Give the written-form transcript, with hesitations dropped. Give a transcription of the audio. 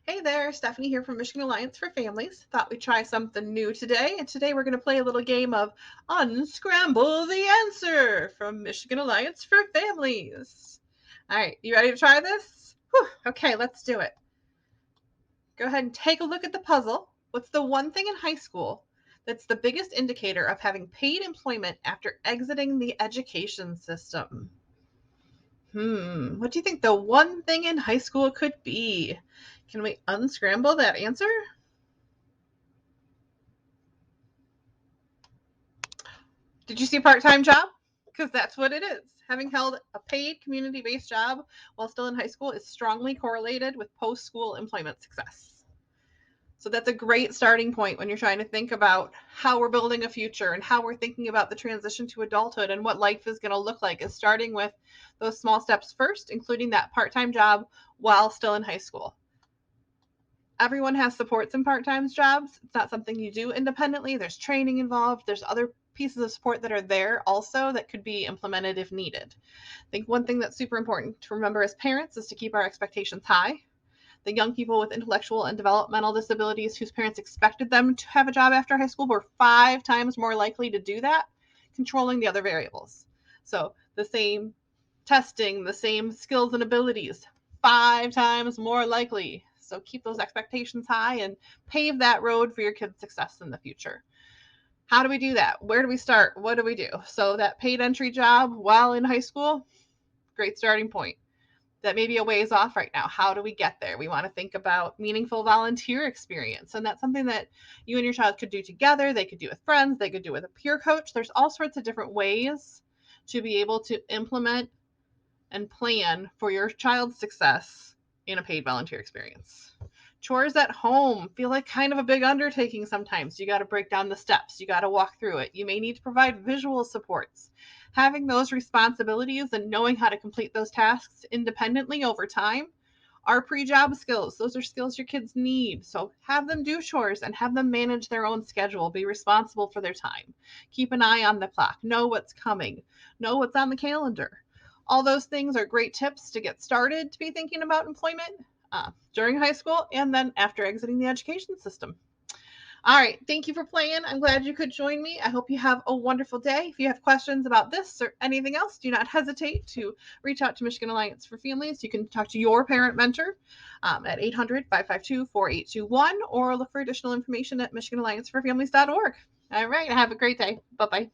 Hey there, Stephanie here from Michigan Alliance for Families. Thought we'd try something new today, and today we're going to play a little game of Unscramble the Answer from Michigan Alliance for Families. All right, you ready to try this? Whew, okay, let's do it. Go ahead and take a look at the puzzle. What's the one thing in high school that's the biggest indicator of having paid employment after exiting the education system? What do you think the one thing in high school could be? Can we unscramble that answer? Did you see part-time job? Because that's what it is. Having held a paid community-based job while still in high school is strongly correlated with post-school employment success. So that's a great starting point when you're trying to think about how we're building a future and how we're thinking about the transition to adulthood and what life is going to look like, is starting with those small steps first, including that part-time job while still in high school. Everyone has supports in part-time jobs. It's not something you do independently. There's training involved. There's other pieces of support that are there also that could be implemented if needed. I think one thing that's super important to remember as parents is to keep our expectations high. The young people with intellectual and developmental disabilities whose parents expected them to have a job after high school were 5 times more likely to do that, controlling the other variables. So the same testing, the same skills and abilities, 5 times more likely. So keep those expectations high and pave that road for your kids' success in the future. How do we do that? Where do we start? What do we do? So that paid entry job while in high school, great starting point. That may be a ways off right now. How do we get there? We want to think about meaningful volunteer experience. And that's something that you and your child could do together. They could do with friends. They could do with a peer coach. There's all sorts of different ways to be able to implement and plan for your child's success in a paid volunteer experience. Chores at home feel like kind of a big undertaking sometimes. You got to break down the steps, you got to walk through it. You may need to provide visual supports. Having those responsibilities and knowing how to complete those tasks independently over time are pre-job skills. Those are skills your kids need. So have them do chores and have them manage their own schedule. Be responsible for their time. Keep an eye on the clock. Know what's coming. Know what's on the calendar. All those things are great tips to get started to be thinking about employment during high school and then after exiting the education system. All right. Thank you for playing. I'm glad you could join me. I hope you have a wonderful day. If you have questions about this or anything else, do not hesitate to reach out to Michigan Alliance for Families. You can talk to your parent mentor at 800-552-4821 or look for additional information at michiganallianceforfamilies.org. All right. Have a great day. Bye-bye.